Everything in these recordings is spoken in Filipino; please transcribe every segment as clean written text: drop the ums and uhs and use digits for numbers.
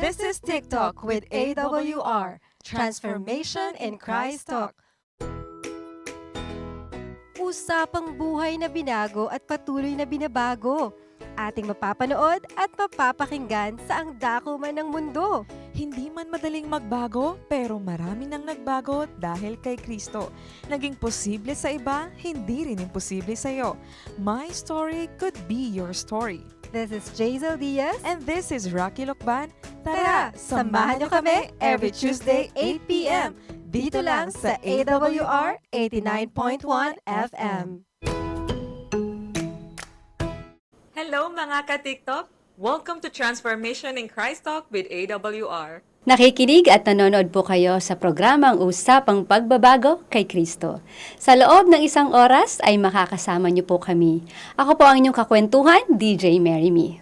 This is TikTok with AWR, Transformation in Christ Talk. Usapang buhay na binago at patuloy na binabago. Ating mapapanood at mapapakinggan sa ang dako man ng mundo. Hindi man madaling magbago, pero marami nang nagbago dahil kay Kristo. Naging posible sa iba, hindi rin imposible sa iyo. My story could be your story. This is Jazel Diaz. And this is Rocky Lokban. Tara, samahan niyo kami every Tuesday 8 p.m. Dito lang sa AWR 89.1 FM. Hello mga ka-TikTok! Welcome to Transformation in Christ Talk with AWR. Nakikinig at nanonood po kayo sa programang Usapang Pagbabago kay Kristo. Sa loob ng isang oras ay makakasama niyo po kami. Ako po ang inyong kakwentuhan, DJ Mary Me.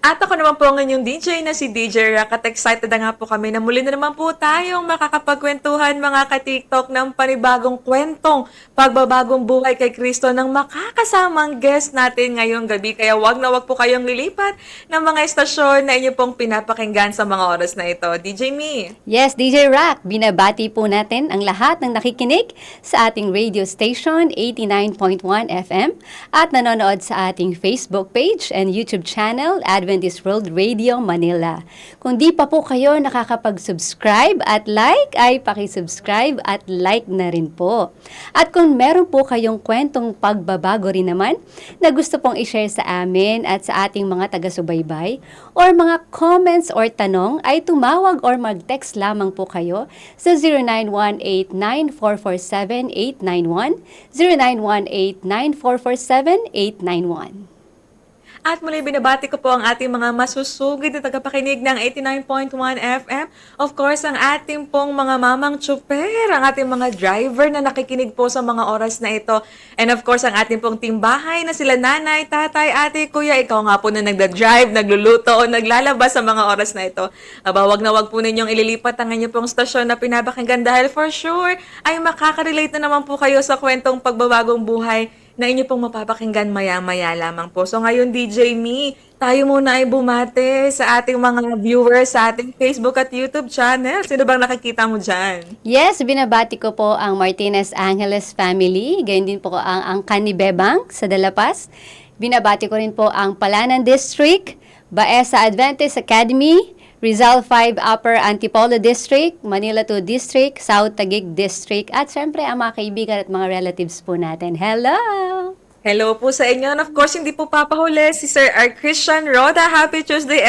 At ako naman po ang inyong DJ na si DJ Rock at excited na nga po kami na muli na naman po tayong makakapagkwentuhan mga ka-TikTok ng panibagong kwentong pagbabagong buhay kay Kristo ng makakasamang guest natin ngayong gabi. Kaya wag na wag po kayong lilipat ng mga estasyon na inyo pong pinapakinggan sa mga oras na ito. DJ Me! Yes, DJ Rock, binabati po natin ang lahat ng nakikinig sa ating radio station 89.1 FM at nanonood sa ating Facebook page and YouTube channel Adventist World Radio Manila. Kung di pa po kayo nakakapag-subscribe at like, ay paki-subscribe at like na rin po. At kung meron po kayong kwentong pagbabago rin naman na gusto pong i-share sa amin at sa ating mga taga-subaybay or mga comments or tanong, ay tumawag or mag-text lamang po kayo sa 0918-9447-891, 0918-9447-891. At muli binabati ko po ang ating mga masusugid na tagapakinig ng 89.1 FM. Of course, ang ating pong mga mamang tsuper, ang ating mga driver na nakikinig po sa mga oras na ito. And of course, ang ating pong timbahay na sila nanay, tatay, ate, kuya, ikaw nga po na nagda-drive, nagluluto o naglalabas sa mga oras na ito. Aba, wag na wag po ninyong ililipat ang inyong pong stasyon na pinapakinggan dahil for sure ay makaka-relate na naman po kayo sa kwentong pagbabagong buhay na inyo pong mapapakinggan maya-maya lamang po. So ngayon, DJ Me, tayo muna ay bumate sa ating mga viewers sa ating Facebook at YouTube channel. Sino bang nakikita mo dyan? Yes, binabati ko po ang Martinez Angeles family, gayon din po ang Angkan ni Bebang sa Dalapas. Binabati ko rin po ang Palanan District, Baesa Adventist Academy, Rizal 5 Upper Antipolo District, Manila 2 District, South Taguig District, at syempre ang mga kaibigan at mga relatives po natin. Hello! Hello po sa inyo. And of course, hindi po papahuli si Sir R. Christian Roda. Happy Tuesday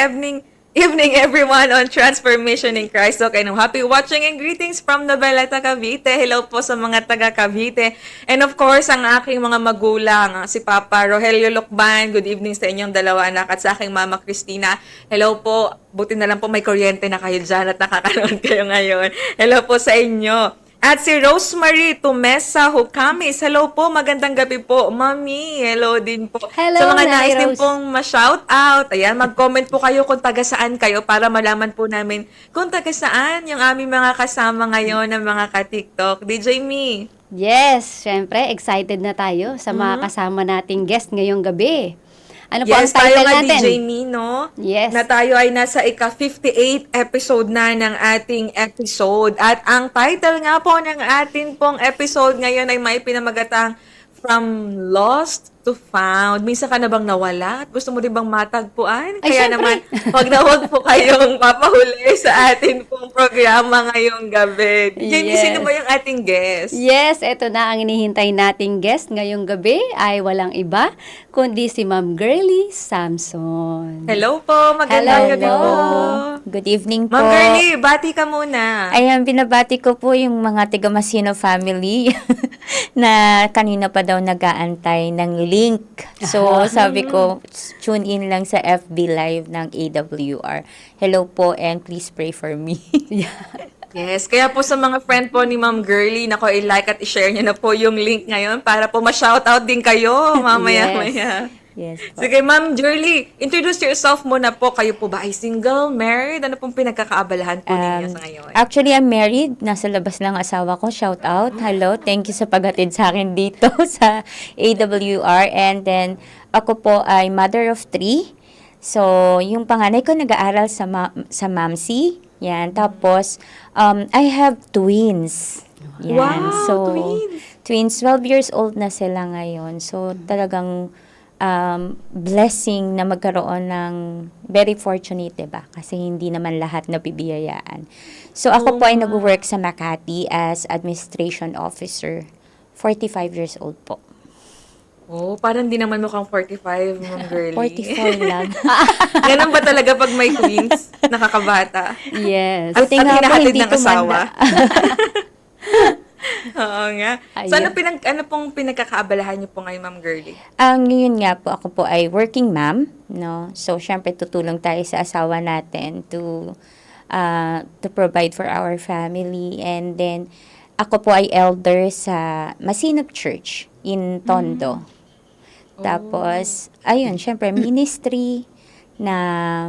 evening everyone on Transformation in Christ. Okay, no, happy watching and greetings from Noveleta, Cavite. Hello po sa mga taga Cavite. And of course, ang aking mga magulang, si Papa Rogelio Lokban. Good evening sa inyong dalawa anak at sa aking Mama Christina. Hello po. Buti na lang po may kuryente na kayo dyan at nakakanood kayo ngayon. Hello po sa inyo. At si Rosemary Tumesa Hukamis. Hello po, magandang gabi po. Mami, hello din po. Hello, sa mga Nanay nais din Rose. pong ma-shout out. Ayan, mag-comment po kayo kung taga saan kayo para malaman po namin kung taga saan yung aming mga kasama ngayon ng mga ka-TikTok. DJ Me. Yes, syempre, excited na tayo sa mga kasama nating guest ngayong gabi. Ano po ang Yes, tayo title nga natin? DJ Me, no? Yes. Na tayo ay nasa ika-58 episode na ng ating episode. At ang title nga po ng ating pong episode ngayon ay may pinamagatang From Lost to Found. Minsan ka na bang nawala at gusto mo rin bang matagpuan? Ay, Kaya syempre. naman, wag na wag po kayong papahuli sa ating pong programa ngayong gabi. Jamie, Yes. sino ba yung ating guest? Yes, eto na ang inihintay nating guest ngayong gabi ay walang iba kundi si Ma'am Girly Samson. Hello po, magandang gabi Hello. po. Good evening po. Ma'am Girlie, bati ka muna. Ayan, binabati ko po yung mga taga Masino family na kanina pa daw nag-aantay ng link. So, sabi ko, tune in lang sa FB Live ng AWR. Hello po and please pray for me. Yes, kaya po sa mga friend po ni Ma'am Girlie, nako, i-like at i-share niyo na po yung link ngayon para po ma-shoutout din kayo mamaya-maya. Yes po. Sige, Ma'am Girlie, introduce yourself muna po. Kayo po ba ay single, married? Ano pong pinagkakaabalahan po ninyo sa ngayon? Actually, I'm married. Nasa labas lang asawa ko. Shout out. Hello. Thank you sa paghatid sa akin dito sa AWR. And then, ako po ay mother of 3. So, yung panganay ko nag-aaral sa MAMC. Yan. Tapos, I have twins. Yan. Wow, So, twins! twins, 12 years old na sila ngayon. So, talagang blessing na magkaroon ng very fortunate, diba? Kasi hindi naman lahat nabibiyayaan. So, ako po ay nag-work sa Makati as administration officer. 45 years old po. Oh, parang di naman mukhang 45, Ma'am Girlie. 44 lang. Ganun ba talaga pag may twins? Nakakabata. Yes. At Buti nga po, hinahatid hindi ng asawa. tumanda. Oo nga. So, ano pong pinagkakaabalahan niyo po ngayon, Ma'am Girlie? Ngayon nga po, ako po ay working mom, no? So, syempre, tutulong tayo sa asawa natin to provide for our family. And then, ako po ay elder sa Masinop Church in Tondo. Tapos, ayun, syempre, ministry na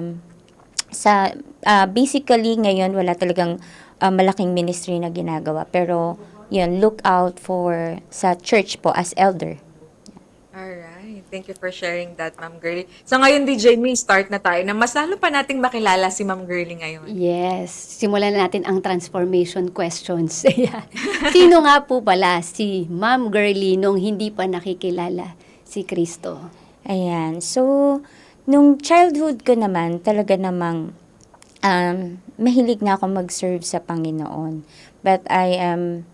basically, ngayon, wala talagang malaking ministry na ginagawa. Pero, yun, look out for sa church po as elder. Alright. Thank you for sharing that, Ma'am Girlie. So, ngayon, DJ May, start na tayo na mas lalo pa nating makilala si Ma'am Girlie ngayon. Yes. Simulan na natin ang transformation questions. Ayan. Sino nga po pala si Ma'am Girlie nung hindi pa nakikilala si Kristo? Ayan. So, nung childhood ko naman, talaga namang mahilig na ako mag-serve sa Panginoon. But I am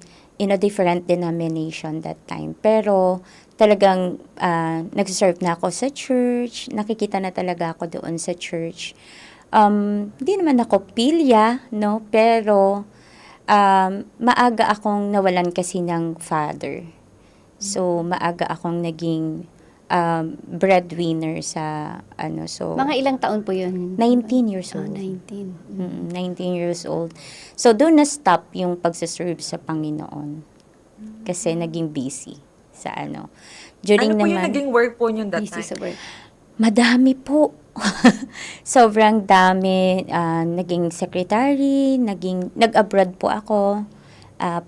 in a different denomination that time. Pero talagang nag-serve na ako sa church. Nakikita na talaga ako doon sa church. Hindi naman ako pilya, no? Pero maaga akong nawalan kasi ng father. So, maaga akong naging breadwinner sa so Mga ilang taon po yun? 19 years Oh, old. 19. 19 years old. So, doon na-stop yung pagsaserve sa Panginoon. Kasi naging busy sa During Ano po yung naman, naging work po niyo that Busy time? sa work. madami po. Sobrang dami. Naging secretary, nag-abroad po ako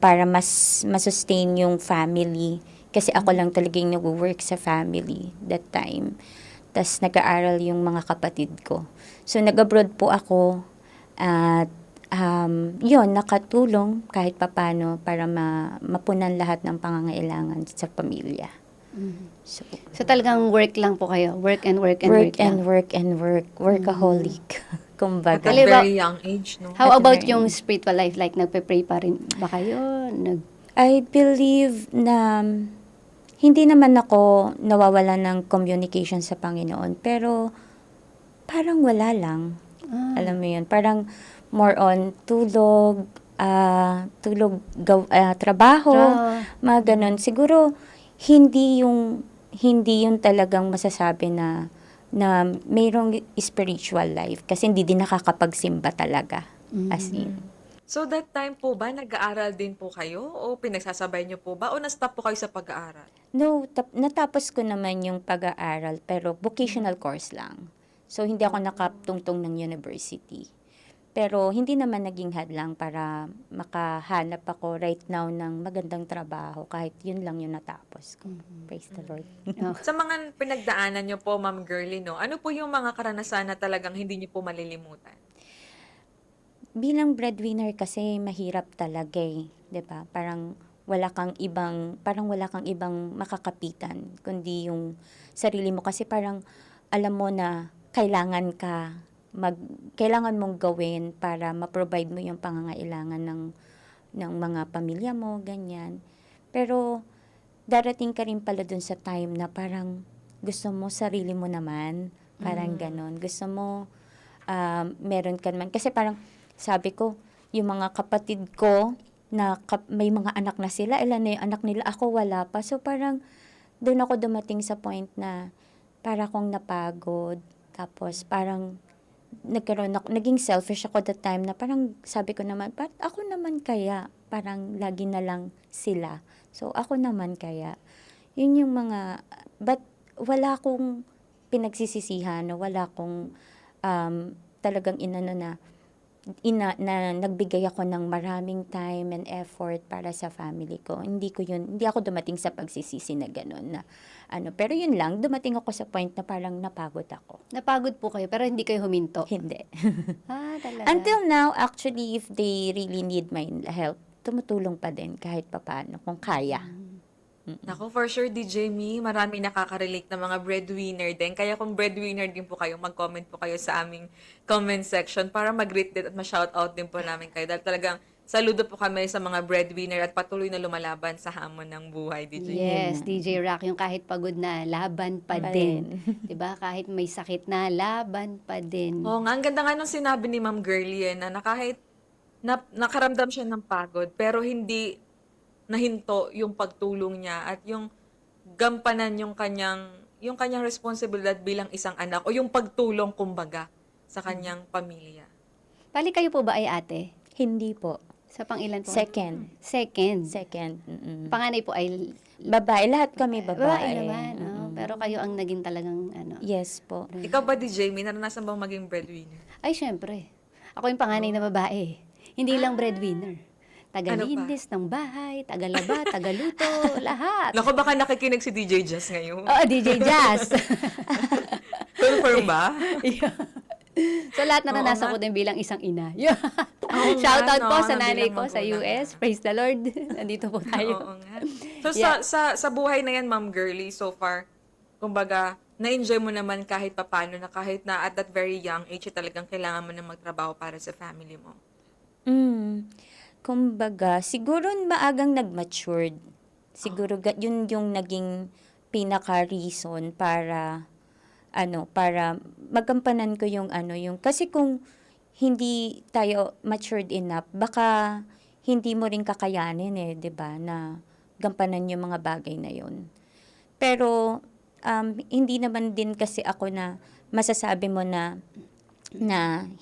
para mas masustain yung family. Kasi ako lang talaga yung nag-work sa family that time. Tas nag-aaral yung mga kapatid ko. So, nag-abroad po ako at yun, nakatulong kahit papano para mapunan lahat ng pangangailangan sa pamilya. So, So talagang work lang po kayo? Work and work and work, work and lang? work and work. Workaholic. At Kumbaga. a Halimbawa- very young age, no? How At about very- yung spiritual life? Like, nagpe-pray pa rin ba kayo? I believe na hindi naman ako nawawala ng communication sa Panginoon. Pero parang wala lang. Alam mo yun, parang more on tulog, trabaho, mga ganun. Siguro, hindi yung talagang masasabi na mayroong spiritual life kasi hindi din nakakapagsimba talaga. As in. So, that time po ba, nag-aaral din po kayo? O pinagsasabay niyo po ba? O na-stop po kayo sa pag-aaral? No, natapos ko naman yung pag-aaral pero vocational course lang. So, hindi ako nakatungtong ng university. Pero hindi naman naging hadlang para makahanap ako right now ng magandang trabaho kahit yun lang yung natapos ko. Praise the Lord. Sa mga pinagdaanan niyo po, Ma'am Girlie, no? Ano po yung mga karanasan na talagang hindi niyo po malilimutan? Bilang breadwinner kasi mahirap talaga eh, 'di ba? Parang wala kang ibang makakapitan kundi yung sarili mo kasi parang alam mo na kailangan mong gawin para ma-provide mo yung pangangailangan ng mga pamilya mo, ganyan. Pero darating ka rin pala dun sa time na parang gusto mo sarili mo naman, parang ganon. Gusto mo meron ka naman kasi parang sabi ko, yung mga kapatid ko na may mga anak na sila, ilan na yung anak nila, ako wala pa. So parang doon ako dumating sa point na para akong napagod. Tapos parang naging selfish ako that time na parang sabi ko naman, ba't ako naman kaya? Parang lagi na lang sila. So ako naman kaya. Yun yung but wala akong pinagsisisihan, wala akong talagang inano na na nagbigay ako ng maraming time and effort para sa family ko. Hindi ako dumating sa pagsisisi na gano'n na pero yun lang, dumating ako sa point na parang napagod ako. Napagod po kayo, pero hindi kayo huminto. Hindi. Talaga. Until now, actually, if they really need my help, tumutulong pa din kahit papaano kung kaya. Nako, for sure, DJ Me, marami nakaka-relate na mga breadwinner din. Kaya kung breadwinner din po kayo, mag-comment po kayo sa aming comment section para mag-greet din at ma-shoutout din po namin kayo. Dahil talagang saludo po kami sa mga breadwinner at patuloy na lumalaban sa hamon ng buhay, DJ. Yes, DJ Rock, yung kahit pagod na, laban pa din. 'Di ba? Kahit may sakit na, laban pa din. Oo nga, ang ganda nga nung sinabi ni Ma'am Girlie na kahit nakaramdam siya ng pagod, pero hindi nahinto yung pagtulong niya at yung gampanan yung kanyang responsibilidad bilang isang anak o yung pagtulong kumbaga sa kanyang pamilya. Bali kayo po ba ay ate? Hindi po. Sa pang-ilan po? Second. Second. Panganay po ay Babae. Lahat kami babae babae. naman. Pero kayo ang naging talagang Yes po. Ikaw ba, DJ Me, naranasan bang maging breadwinner? Ay, syempre. Ako yung panganay na babae. Hindi lang breadwinner. Tagalinis ng bahay, tagalaba, tagaluto, lahat. Naku, baka nakikinig si DJ Jazz ngayon. Oo, DJ Jazz. Confirm ba? So, lahat naranasan ko din bilang isang ina. Shoutout nga, po no, sa nanay bilang ko sa magulang. US. Praise the Lord. Nandito po tayo. Oo nga. So, Yeah. sa buhay na yan, Ma'am Girlie, so far, kumbaga, na-enjoy mo naman kahit papano na kahit na at that very young age, talagang kailangan mo na magtrabaho para sa family mo. Kumbaga, siguro maagang nag-matured. Siguro yun yung naging pinaka-reason para magampanan ko yung kasi kung hindi tayo matured enough, baka hindi mo rin kakayanin 'di ba, na gampanan yung mga bagay na yun. Pero hindi naman din kasi ako na masasabi mo na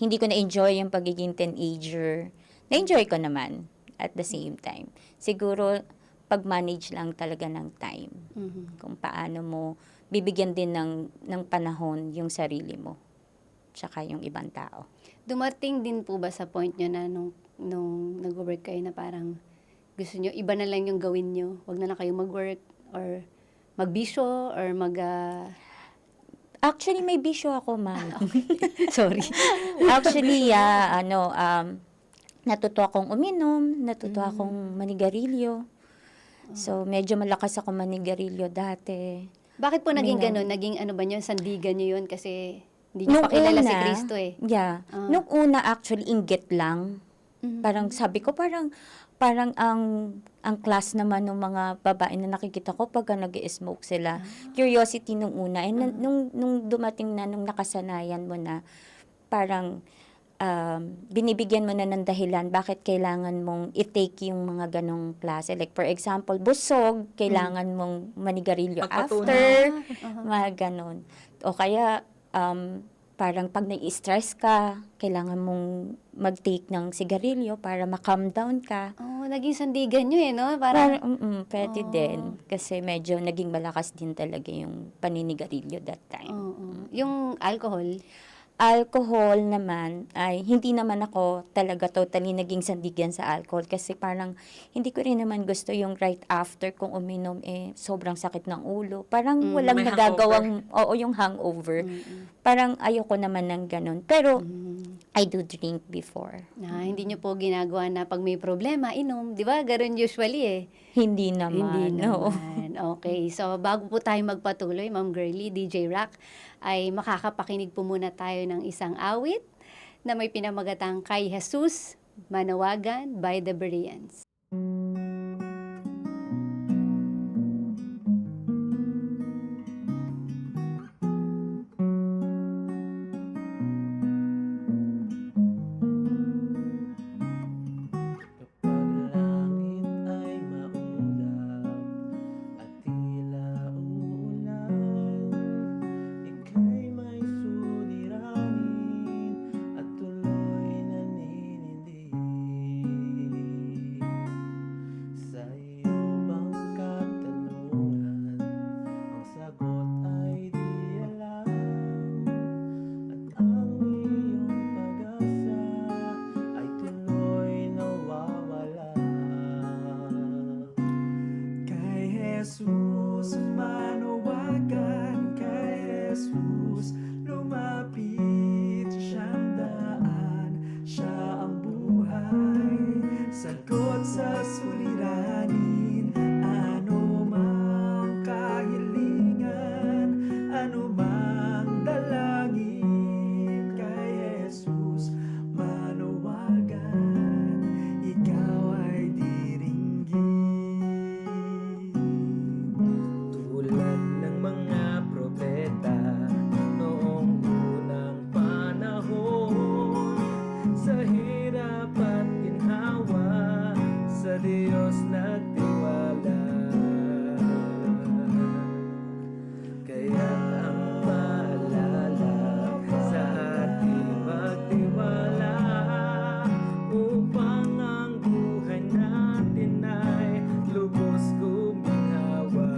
hindi ko na-enjoy yung pagiging teenager. Na-enjoy ko naman at the same time. Siguro, pag-manage lang talaga ng time. Kung paano mo bibigyan din ng panahon yung sarili mo. Tsaka yung ibang tao. Dumating din po ba sa point nyo na nung nag-work kayo na parang gusto nyo, iba na lang yung gawin nyo? Huwag na lang kayo mag-work or magbisyo or Actually, may bisyo ako, ma'am. Sorry. Actually, natuto akong uminom, natuto akong manigarilyo. So, medyo malakas ako manigarilyo dati. Bakit po naging ganun? Naging ano ba nyo? Sandigan nyo yun? Kasi hindi nyo pakilala si Kristo eh. Yeah. Nung una, actually, inggit lang. Parang sabi ko, parang ang class naman ng mga babae na nakikita ko pagka nag-smoke sila. Curiosity nung una. And nung dumating na, nung nakasanayan mo na, parang binibigyan mo na ng dahilan bakit kailangan mong i-take yung mga ganong klase. Like, for example, busog, kailangan mong manigarilyo after, mga ganon. O kaya, parang pag nai-stress ka, kailangan mong mag-take ng sigarilyo para ma-calm down ka. Oh, naging sandigan nyo eh, no? Parang, Pwede din. Kasi medyo naging malakas din talaga yung paninigarilyo that time. yung alcohol, Alcohol naman, ay hindi naman ako talaga totally naging sandigan sa alcohol kasi parang hindi ko rin naman gusto yung right after kung uminom sobrang sakit ng ulo. Parang walang may nagagawang, yung hangover. Parang ayoko naman ng ganun. Pero I do drink before. na hindi nyo po ginagawa na pag may problema, inom. Di ba? Ganun usually eh. Hindi naman. Hindi no. naman. Okay. So, bago po tayo magpatuloy, Ma'am Girlie, DJ Rock, ay makakapakinig po muna tayo ng isang awit na may pinamagatang Kay Jesus, Manawagan by the Bereans. Kapag langit ay maulap at tila uulan, ika'y may suliranin at tuloy naninindig. Jesus, lumapit siyang daan, siya ang buhay, sagot sa suliranin, ano mang kahilingan, ano mang dalangin kay Jesus manawagan, ikaw ay diringgin. Tulad ng mga propeta noong unang panahon, sa hirap at ginhawa, sa Diyos nagtiwala. Kaya ang paalala sa ating magtiwala, upang ang buhay natin ay lubos guminhawa.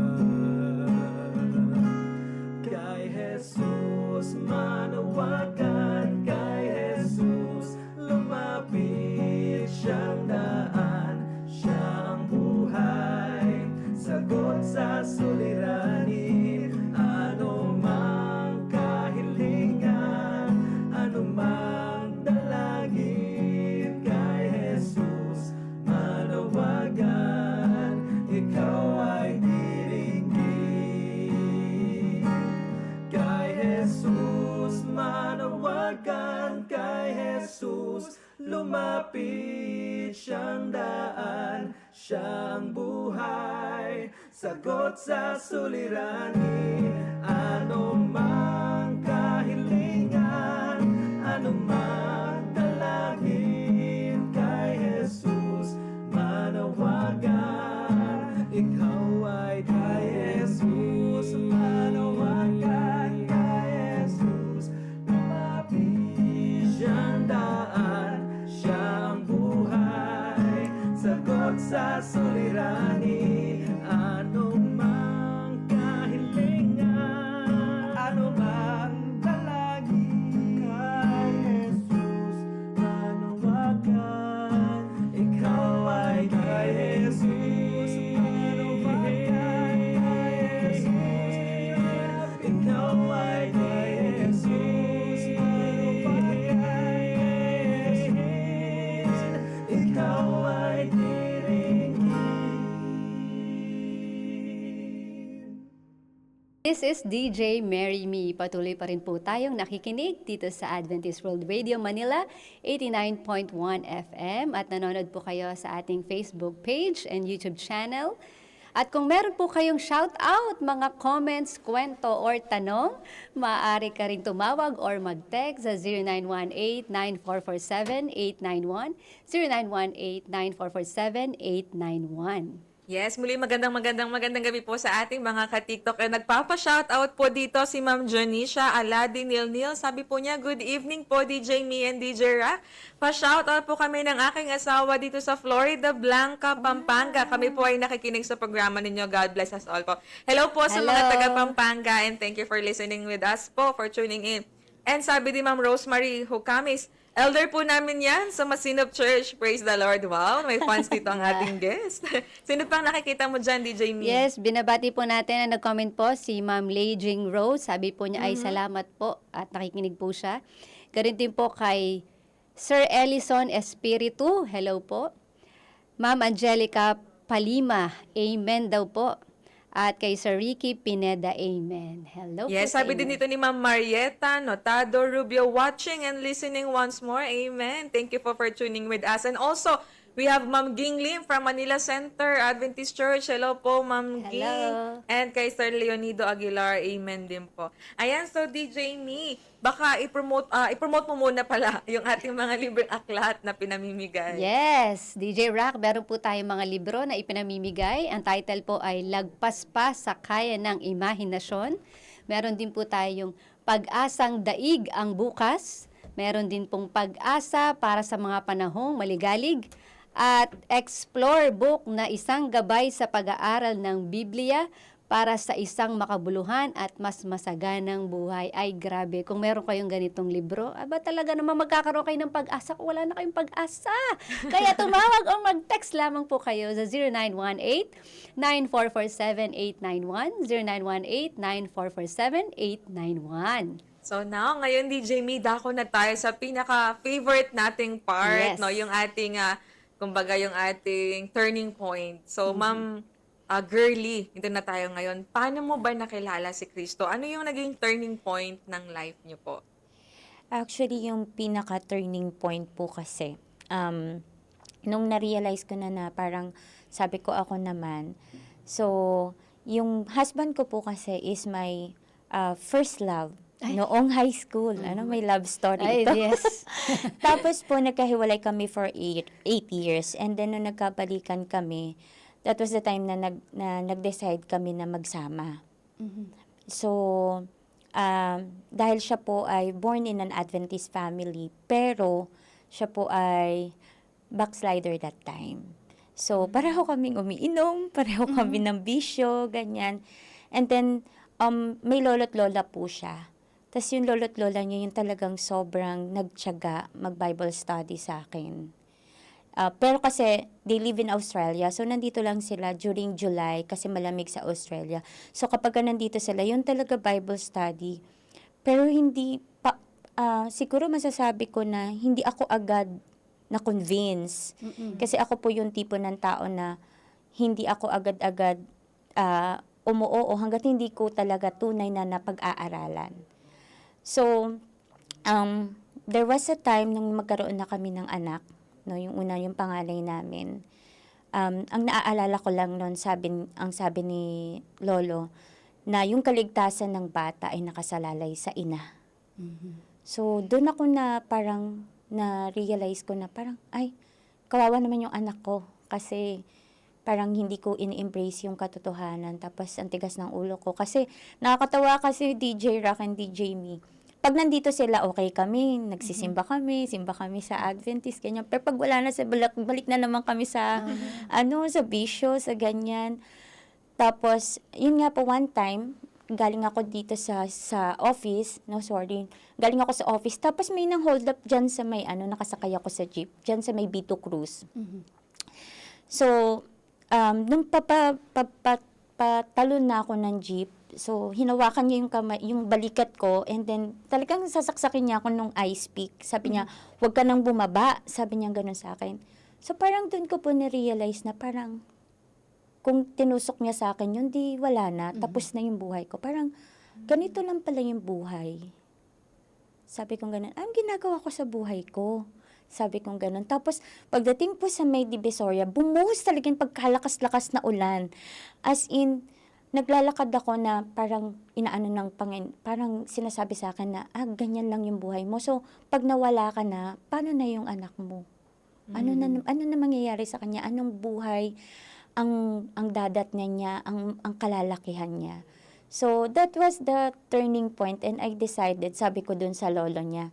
Kay Jesus manawagan, kay Jesus lumapit siyang daan, siya ang buhay, sagot sa suliranin, ano mang kahilingan, ano mang dalangin kay Jesus manawagan, ikaw ay diringgin. Kay Jesus manawagan, kay Jesus lumapit siyang daan, siya ang buhay, sagot sa suliranin, ano mang kahilingan, ano mang dalangin kay Jesus manawagan, ikaw ay kay Jesus manawagan, kay Jesus lumapit siyang daan, siya ang buhay, sagot sa suliranin, ano mang kahilingan, ano mang dalangin kay Jesus manawagan, ikaw ay kay Jesus manawagan, kay Jesus, ikaw ay kay Jesus manawagan, ikaw ay diringgin. This is DJ Mary Me. Patuloy pa rin po tayong nakikinig dito sa Adventist World Radio Manila, 89.1 FM at nanonood po kayo sa ating Facebook page and YouTube channel. At kung meron po kayong shout out, mga comments, kwento or tanong, maaari ka rin tumawag or mag-text sa 0918-9447-891, 0918-9447-891. Yes, muli magandang gabi po sa ating mga ka-TikTok. Nagpapa-shoutout po dito si Ma'am Janisha Aladin Nilnil. Sabi po niya, good evening po DJ Me and DJ Ra. Pa-shoutout po kami ng aking asawa dito sa Florida Blanca, Pampanga. Kami po ay nakikinig sa programa ninyo. God bless us all po. Hello po sa mga Hello. taga Pampanga and thank you for listening with us po, for tuning in. And sabi din Ma'am Rosemary Hukamis, elder po namin yan sa Masinop Church. Praise the Lord. Wow, may fans dito ang ating guest. Sino pang nakikita mo dyan, DJ Me? Yes, binabati po natin na nag-comment po si Ma'am Leijing Rose. Sabi po niya ay salamat po at nakikinig po siya. Ganun din po kay Sir Ellison Espiritu. Hello po. Ma'am Angelica Palima. Amen daw po. At kay Sir Ricky Pineda. Amen. Hello po. Yes, sa sabi inyo. din dito ni Ma'am Marietta Notado Rubio, watching and listening once more. Amen. Thank you for tuning with us. And also, we have Ma'am Ging Lim from Manila Center Adventist Church. Hello po, Ma'am Hello. Ging. And kay Sir Leonido Aguilar. Amen din po. Ayan, so DJ Me, baka i-promote mo muna pala yung ating mga libreng aklat na pinamimigay. Yes, DJ Rock, meron po tayong mga libro na ipinamimigay. Ang title po ay Lagpas pa sa Kaya ng Imahinasyon. Meron din po tayong Pag-asang Daig ang Bukas. Meron din pong Pag-asa para sa mga panahong maligalig. At Explore Book na isang gabay sa pag-aaral ng Biblia para sa isang makabuluhan at mas masaganang buhay. Ay, grabe. Kung meron kayong ganitong libro, aba talaga naman magkakaroon kayo ng pag-asa kung wala na kayong pag-asa. Kaya tumawag o mag-text lamang po kayo sa 0918-9447-891, 0918-9447-891. So now, ngayon DJ Me, dako na tayo sa pinaka-favorite nating part, Yes. no? Yung ating, kumbaga yung ating turning point. So, Ma'am Girly, ito na tayo ngayon. Paano mo ba nakilala si Kristo? Ano yung naging turning point ng life niyo po? Actually, yung pinaka-turning point po kasi, nung na-realize ko na parang sabi ko ako naman, so, yung husband ko po kasi is my first love. Noong high school, may love story Ay, ito. yes. Tapos po, nagkahiwalay kami for 8 years. And then, nung nagkabalikan kami, that was the time na nag-decide kami na magsama. So, dahil siya po ay born in an Adventist family, pero siya po ay backslider that time. So, pareho kaming umiinom, pareho kami ng bisyo, ganyan. And then, may lolo't lola po siya. Tapos yung lolo't lola niya, yung talagang sobrang nagtiyaga mag-Bible study sa akin. Pero kasi, they live in Australia, so nandito lang sila during July kasi malamig sa Australia. So kapag nandito sila, yun talaga Bible study. Pero hindi pa, siguro masasabi ko na hindi ako agad na-convince. Kasi ako po yung tipo ng tao na hindi ako agad-agad umuoo hanggat hindi ko talaga tunay na napag-aaralan. So, there was a time nung magkaroon na kami ng anak, no, yung una yung pangalay namin. Ang naaalala ko lang noon, ang sabi ni Lolo, na yung kaligtasan ng bata ay nakasalalay sa ina. So, doon ako na parang na-realize ko na parang, ay, kawawa naman yung anak ko. Kasi parang hindi ko ini-embrace yung katotohanan. Tapos, ang tigas ng ulo ko. Kasi, nakakatawa kasi DJ Rock and DJ Me. Pag nandito sila, okay kami, nagsisimba kami, simba kami sa Adventist, ganyan. Pero pag wala na sa balik na naman kami sa, sa bisyo, sa ganyan. Tapos, yun nga po, one time, galing ako dito sa office, galing ako sa office, tapos may nang hold up dyan sa may, nakasakay ako sa jeep, dyan sa may B2 Cruise. So, nung patalon na ako ng jeep, so, hinawakan niya yung balikat ko, and then, talagang sasaksakin niya ako nung ice pick. Sabi niya, huwag ka nang bumaba. Sabi niya gano'n sa akin. So, parang dun ko po na-realize na parang, kung tinusok niya sa akin yun, di wala na. Tapos na yung buhay ko. Parang, ganito lang pala yung buhay. Sabi kong gano'n, ang ginagawa ko sa buhay ko. Sabi kong gano'n. Tapos, pagdating po sa may Divisoria, bumuhos talaga yung pagkalakas-lakas na ulan. As in, naglalakad ako na parang inaano ng parang sinasabi sa akin na, ganyan lang yung buhay mo. So, pag nawala ka na, paano na yung anak mo? Ano na mangyayari sa kanya? Anong buhay ang dadat niya, ang kalalakihan niya? So, that was the turning point, and I decided, sabi ko dun sa lolo niya,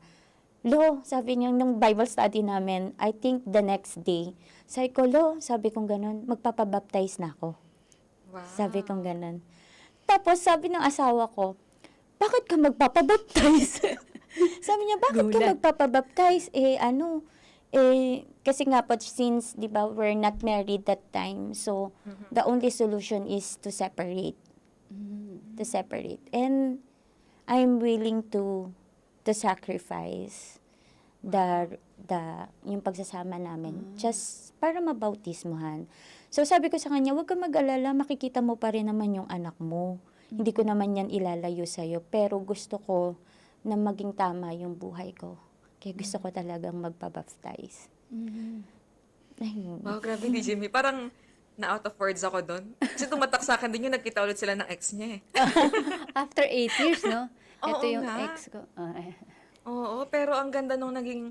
Lo, sabi niya, nung Bible study namin, I think the next day, sabi ko, Lo, sabi kong ganun, magpapabaptize na ako. Wow. Sabi kong ganun. Tapos sabi ng asawa ko, bakit ka magpapabaptize? Sabi niya, bakit ka magpapabaptize? Kasi nga po, since, di ba, we're not married that time, so, the only solution is to separate. To separate. And, I'm willing to sacrifice yung pagsasama namin, just para mabautismuhan. So, sabi ko sa kanya, huwag kang mag-alala, makikita mo pa rin naman yung anak mo. Hindi ko naman yan ilalayo sa'yo, pero gusto ko na maging tama yung buhay ko. Kaya gusto ko talagang magpabaptize. Ayun. Wow, grabe, DJ Me. Parang na-out of words ako doon. Kasi tumatak sa akin din yung nagkita ulit sila ng ex niya eh. After 8 years, no? Ito Oo yung nga. ex ko. Oo, pero ang ganda nung naging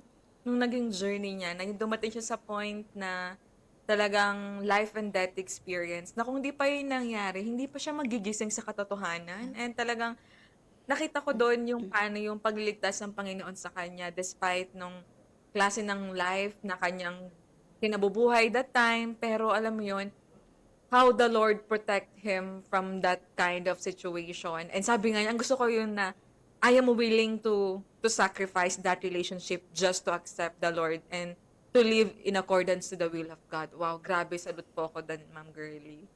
journey niya, na yung dumating siya sa point na talagang life and death experience, na kung hindi pa yun nangyari, hindi pa siya magigising sa katotohanan. And talagang nakita ko doon yung paano yung pagliligtas ng Panginoon sa kanya despite nung klase ng life na kanyang kinabubuhay that time. Pero alam mo yun, how the Lord protect him from that kind of situation. And sabi nga niya, ang gusto ko yun na I am willing to sacrifice that relationship just to accept the Lord and to live in accordance to the will of God. Wow, grabe, salute po ako dan, Ma'am Girlie.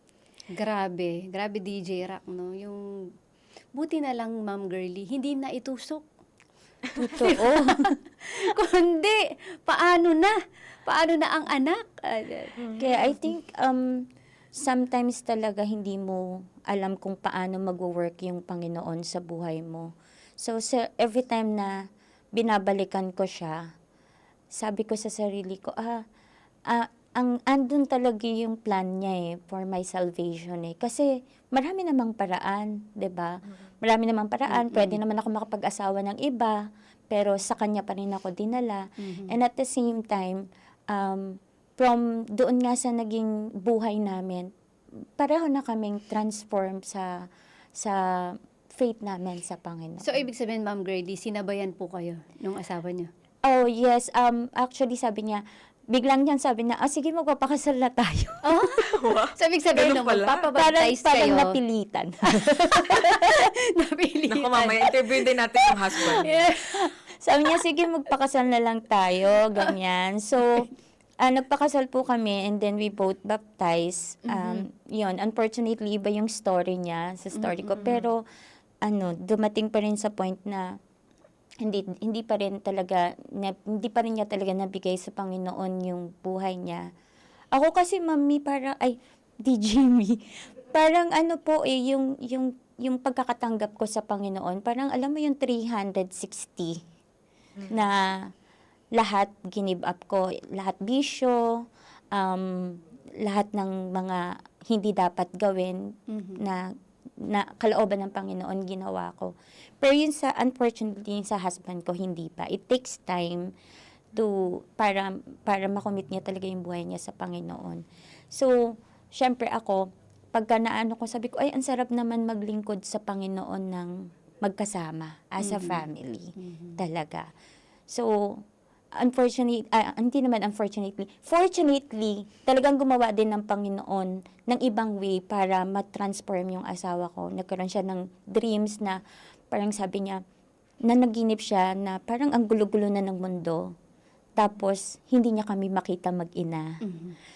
Grabe, grabe DJ Rock, no? Yung, buti na lang, Ma'am Girlie, hindi na itusok. Totoo. Kundi, paano na? Paano na ang anak? Kaya I think sometimes talaga hindi mo alam kung paano magwo-work yung Panginoon sa buhay mo. So every time na binabalikan ko siya, sabi ko sa sarili ko, ang andun talaga yung plan niya for my salvation Kasi marami namang paraan, 'di ba? Marami namang paraan, pwede naman ako makapag-asawa ng iba, pero sa kanya pa rin ako dinala. And at the same time, from doon nga sa naging buhay namin, pareho na kaming transform sa faith namin sa Panginoon. So, ibig sabihin, Ma'am Girlie, sinabayan po kayo nung asawa niyo? Oh, yes. Actually, sabi niya, biglang niyan sabi na, sige, magpapakasal na tayo. So, ibig sabihin, Ganun nung pala. magpapabaptize Parang kayo, napilitan. napilitan. Naku, mamaya, interview din natin yung husband. Sabi niya, sige, magpakasal na lang tayo, ganyan. So, nagpakasal po kami and then we both baptized. Yun, unfortunately, iba yung story niya sa story ko. Pero, dumating pa rin sa point na hindi pa rin niya talaga nabigay sa Panginoon yung buhay niya. Ako kasi, mami, DJ me, parang yung pagkakatanggap ko sa Panginoon, parang alam mo yung 360 na lahat give up ko, lahat bisyo, lahat ng mga hindi dapat gawin na kalooban ng Panginoon ginawa ko. Pero yun unfortunately, sa husband ko, hindi pa. It takes time para makomit niya talaga yung buhay niya sa Panginoon. So, syempre ako, pagka naano ko, sabi ko, ay, ang sarap naman maglingkod sa Panginoon ng magkasama as a family. Talaga. So, fortunately, talagang gumawa din ng Panginoon ng ibang way para ma-transform yung asawa ko. Nagkaroon siya ng dreams na parang sabi niya, na naginip siya na parang ang gulo-gulo na ng mundo. Tapos, hindi niya kami makita mag-ina.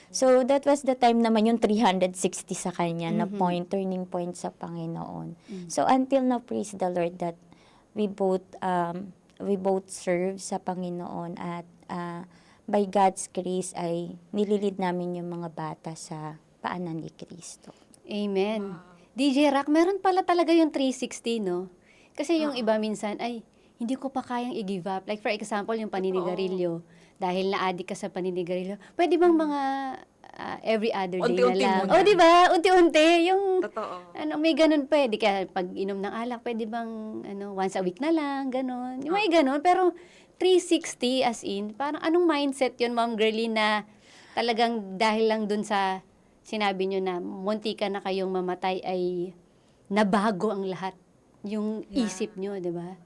So, that was the time naman yung 360 sa kanya na turning point sa Panginoon. So, until now, praise the Lord that we both serve sa Panginoon at by God's grace ay nililid namin yung mga bata sa paanan ni Kristo. Amen. DJ Rock, meron pala talaga yung 360, no? Kasi yung iba minsan, ay, hindi ko pa kayang i-give up. Like for example, yung paninigarilyo. Dahil na-addict ka sa paninigarilyo. Pwede bang mga every other day Unti-unti na lang? muna. Oh, di ba? Unti-unti. Yung, Totoo. may ganun pwede. Kaya pag inom ng alak, pwede bang once a week na lang, ganun. Yung may ganun. Pero 360 as in, parang anong mindset yun, Ma'am Girlie, na talagang dahil lang dun sa sinabi nyo na munti ka na kayong mamatay ay nabago ang lahat. Yung isip nyo, di ba?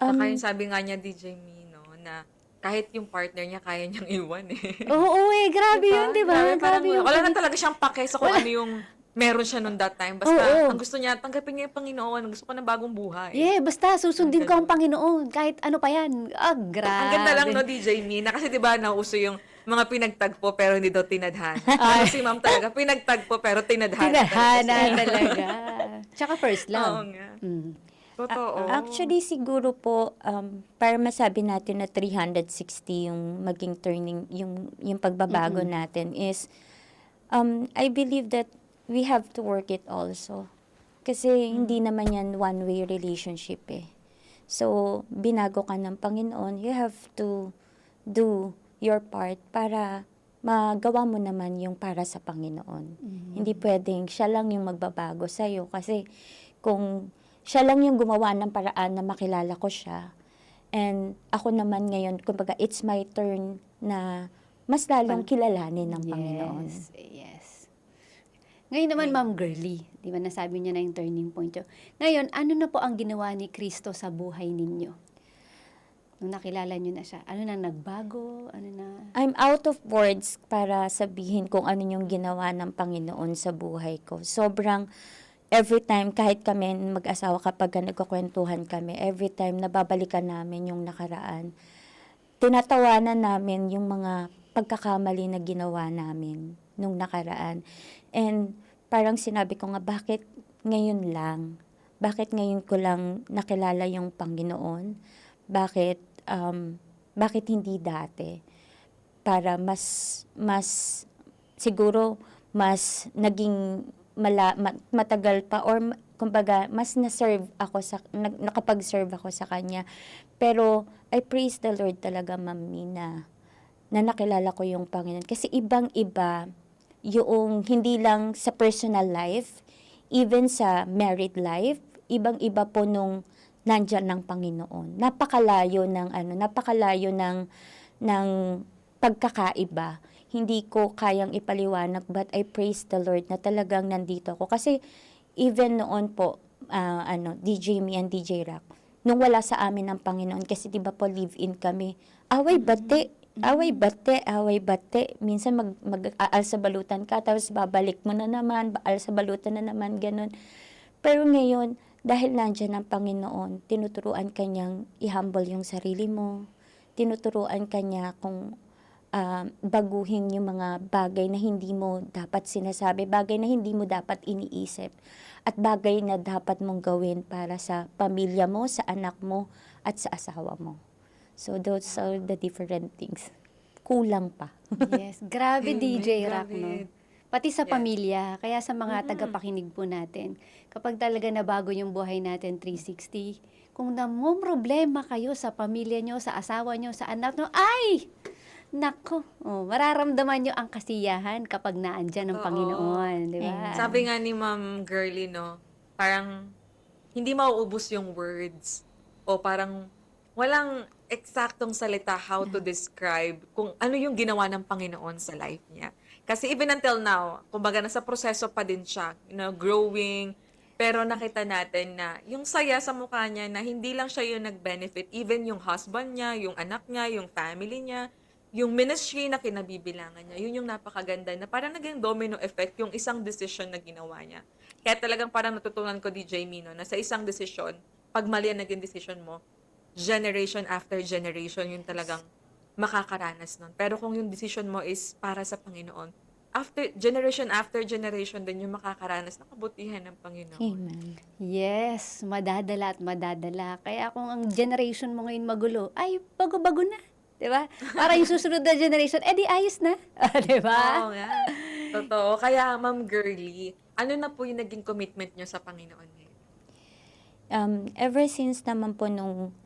Saka yung sabi nga niya, DJ Mino, na kahit yung partner niya, kaya niyang iwan Oo, grabe yun, di ba? Parang Grabe yun. wala na talaga siyang pake sa kung ano yung meron siya noon that time. Basta, Oo. ang gusto niya, tanggapin niya yung Panginoon. Gusto ko ng bagong buhay. Yeah, basta susundin ko ang Panginoon. Kahit ano pa yan. Grabe. Ang ganda lang, no, DJ Mina. Kasi di ba, nauso yung mga pinagtagpo pero hindi daw tinadhana. Ano si ma'am talaga, pinagtagpo pero tinadhana. Tinahana talaga. Tsaka first Oo love. nga. Mm. Totoo. Actually, siguro po, para masabi natin na 360 yung maging turning, yung pagbabago natin is, I believe that we have to work it also. Kasi hindi naman yan one-way relationship So, binago ka ng Panginoon, you have to do your part para magawa mo naman yung para sa Panginoon. Hindi pwedeng siya lang yung magbabago sa'yo kasi kung siya lang yung gumawa ng paraan na makilala ko siya, and ako naman ngayon, kumbaga, it's my turn na mas lalong kilalanin ng Panginoon. Yes. Ngayon naman, Ma'am Girlie, di ba nasabi niyo na yung turning point yun. Ngayon, ano na po ang ginawa ni Kristo sa buhay ninyo? nung nakilala niyo na siya? Ano na nagbago? Ano na? I'm out of words para sabihin kung ano yung ginawa ng Panginoon sa buhay ko. Sobrang, every time, kahit kami mag-asawa, kapag nagkukwentuhan kami, every time nababalikan namin yung nakaraan, tinatawanan namin yung mga pagkakamali na ginawa namin nung nakaraan. And parang sinabi ko nga, bakit ngayon lang? Bakit ngayon ko lang nakilala yung Panginoon? Bakit hindi dati? Para siguro mas naging matagal pa, or kumbaga mas na-serve ako nakapag-serve ako sa kanya. Pero I praise the Lord talaga, Mami, na nakilala ko yung Panginoon. Kasi ibang-iba yung hindi lang sa personal life, even sa married life, ibang-iba po nung nandyan ng Panginoon. Napakalayo ng pagkakaiba. Hindi ko kayang ipaliwanag, but I praise the Lord na talagang nandito ako. Kasi even noon po, DJ Me and DJ Rock, nung wala sa amin ng Panginoon, kasi di ba po live-in kami, away bate. Minsan mag-aal sa balutan ka, tapos babalik mo na naman, aal sa balutan na naman, ganun. Pero ngayon, dahil nandiyan ang Panginoon, tinuturuan ka niyang i-humble yung sarili mo. Tinuturuan ka niya kung baguhin yung mga bagay na hindi mo dapat sinasabi, bagay na hindi mo dapat iniisip, at bagay na dapat mong gawin para sa pamilya mo, sa anak mo, at sa asawa mo. So those are the different things. Kulang pa. Yes, grabe DJ Rock, grabe. no? Pati sa Yeah. pamilya, kaya sa mga tagapakinig po natin, kapag talaga nabago yung buhay natin 360, kung problema kayo sa pamilya nyo, sa asawa nyo, sa anak nyo, ay! Nako, mararamdaman nyo ang kasiyahan kapag naandyan ng Oo. Panginoon, di ba? Sabi nga ni Ma'am Girlie, no, parang hindi mauubos yung words, o parang walang eksaktong salita how to describe kung ano yung ginawa ng Panginoon sa life niya. Kasi even until now, kumbaga nasa proseso pa din siya, growing, pero nakita natin na yung saya sa mukha niya na hindi lang siya yung nag-benefit, even yung husband niya, yung anak niya, yung family niya, yung ministry na kinabibilangan niya, yun yung napakaganda na parang naging domino effect yung isang decision na ginawa niya. Kaya talagang parang natutunan ko, DJ Mino, na sa isang decision, pag mali ang naging decision mo, generation after generation, yun talagang makakaranas nun. Pero kung yung decision mo is para sa Panginoon, after generation din yung makakaranas ng kabutihan ng Panginoon. Amen. Yes, madadala at madadala. Kaya kung ang generation mo ngayon magulo, ay, bago-bago na. Diba? Para yung susunod na generation, di ayos na. Diba? Oo nga. Totoo. Kaya, Ma'am Girlie, ano na po yung naging commitment nyo sa Panginoon ngayon? Ever since naman po nung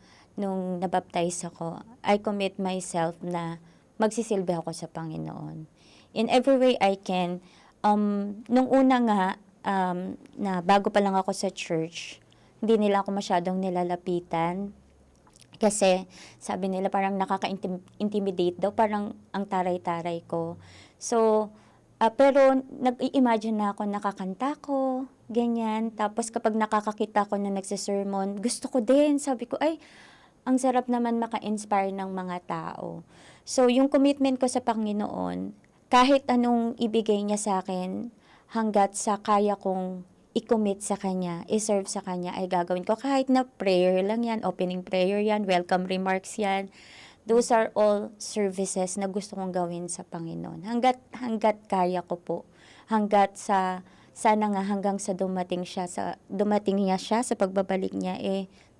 nabaptize ako, I commit myself na magsisilbi ako sa Panginoon. In every way I can. Nung una nga, na bago pa lang ako sa church, hindi nila ako masyadong nilalapitan. Kasi sabi nila parang nakaka-intimidate daw, parang ang taray-taray ko. So, pero nag-i-imagine na ako, nakakanta ko, ganyan. Tapos kapag nakakakita ko na nagsisermon, gusto ko din. Sabi ko, ay, ang sarap naman maka-inspire ng mga tao. So, yung commitment ko sa Panginoon, kahit anong ibigay niya sa akin, hanggat sa kaya kong i-commit sa Kanya, i-serve sa Kanya, ay gagawin ko. Kahit na prayer lang yan, opening prayer yan, welcome remarks yan. Those are all services na gusto kong gawin sa Panginoon. Hanggat kaya ko po. Sana nga hanggang sa dumating niya siya sa pagbabalik niya,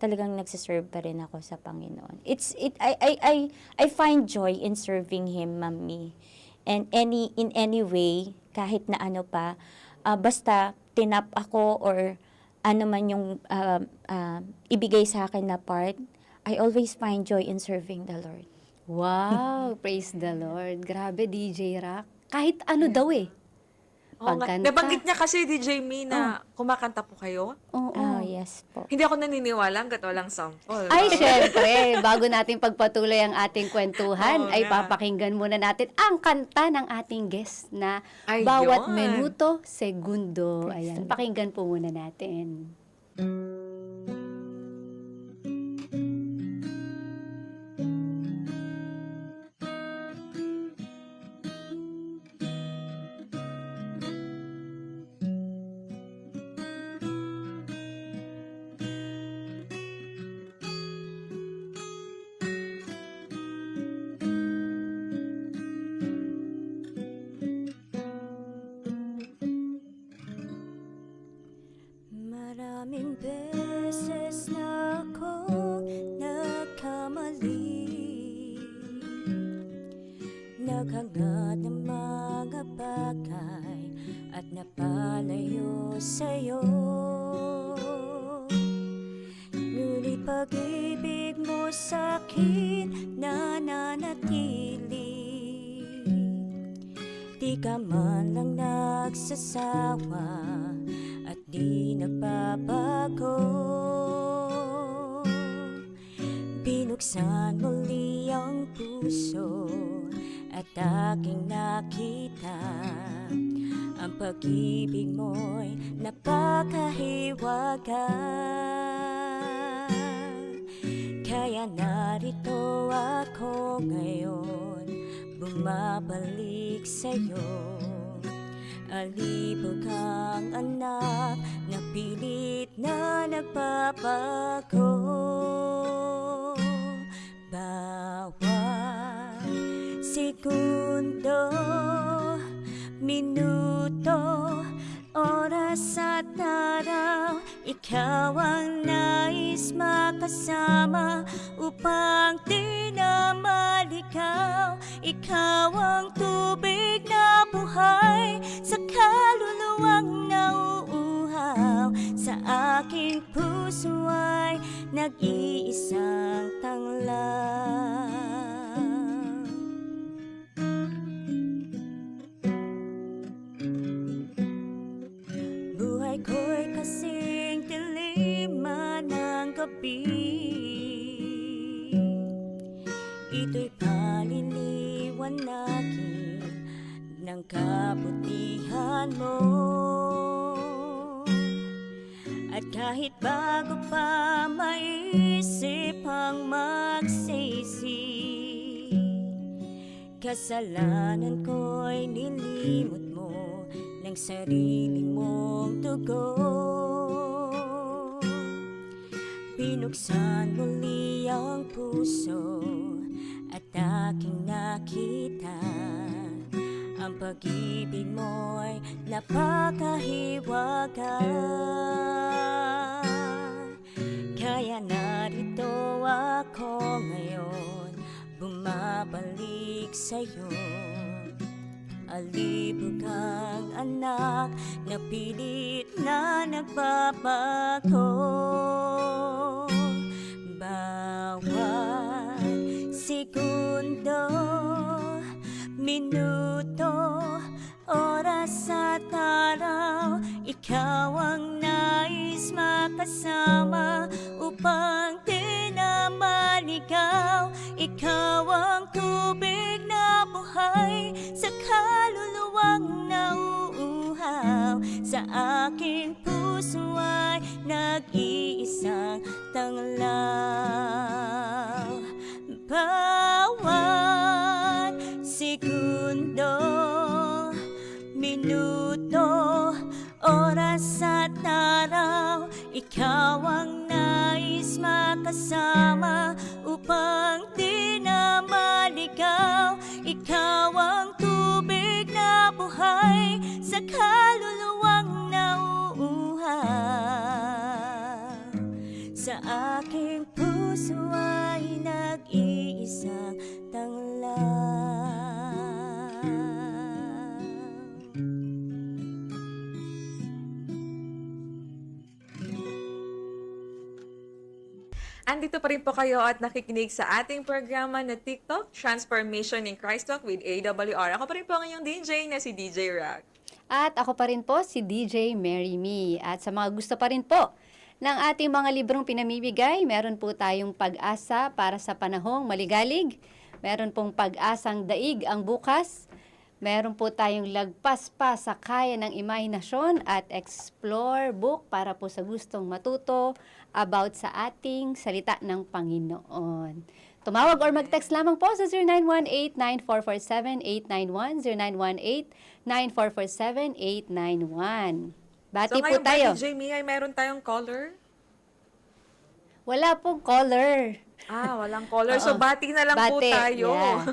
talagang nagsiserve pa rin ako sa Panginoon. I find joy in serving Him, Mami. And in any way, kahit na ano pa, basta tinap ako or ano man yung ibigay sa akin na part, I always find joy in serving the Lord. Wow, praise the Lord. Grabe, DJ Rock. Kahit ano daw Oo nga. Pagkanta. Nabanggit niya kasi, DJ Me, na kumakanta po kayo. Oo. Yes po. Hindi ako naniniwala hanggat walang sample. Ay, syempre, bago natin pagpatuloy ang ating kwentuhan, Oo ay nga. papakinggan muna natin ang kanta ng ating guest na Ayun. Bawat Minuto, Segundo. Ayan, pakinggan po muna natin. Nakakangat ng mga bagay at napalayo sa'yo. Ngunit pag-ibig mo sa'kin nananatili. Di ka man lang nagsasawa at di nagbabago. Binuksan muli ang puso at aking nakita ang pag-ibig mo'y napakahiwaga. Kaya narito ako ngayon, bumabalik sa'yo. Alibog ang anak na pilit na nagbabago. Bawat segundo, minuto, oras at araw, ikaw ang nais makasama upang di na malikaw. Ikaw ang tubig na buhay sa kaluluwang nauuhaw. Sa aking puso ay nag-iisang tanglaw. Buhay ko'y kasing tiliman ng gabi. Ito'y paliliwanagin ng kabutihan mo. At kahit bago pa maisip ang magsisi, kasalanan ko'y nilimot mo ng sarili mong dugo. Binuksan muli ang puso at aking nakita ang pag-ibig mo'y napakahiwaga. Kaya narito ako ngayon, bumabalik sa'yo. Alibog ang anak na pilit na nagbabago. Bawat segundo, minuto, oras at araw, ikaw ang nais makasama upang di na maligaw. Ikaw ang tubig na buhay sa kaluluwang nauuhaw. Sa aking puso ay nag-iisang tanglaw. Bawat segundo, minuto, oras at araw, ikaw ang nais makasama upang di na maligaw. Ikaw ang tubig na buhay sa kaluluwang nauuhaw. Sa aking puso ay nag-iisang tanglaw. Andito pa rin po kayo at nakikinig sa ating programa na TikTok, Transformation in Christ Talk with AWR. Ako pa rin po ang inyong DJ na si DJ Rock. At ako pa rin po si DJ Mary Me. At sa mga gusto pa rin po ng ating mga librong pinamimigay, meron po tayong Pag-asa para sa Panahong Maligalig. Meron pong Pag-asang Daig ang Bukas. Meron po tayong Lagpas pa sa Kaya ng Imahinasyon at Explore Book para po sa gustong matuto about sa ating salita ng Panginoon. Tumawag or mag-text lamang po sa 0918-9447-891, 0918-9447-891. Bati So po ngayon ba, tayo. DJ Mia, meron tayong caller? Wala pong caller. Walang caller. So, Oo. bati na lang po Bati, tayo. yeah.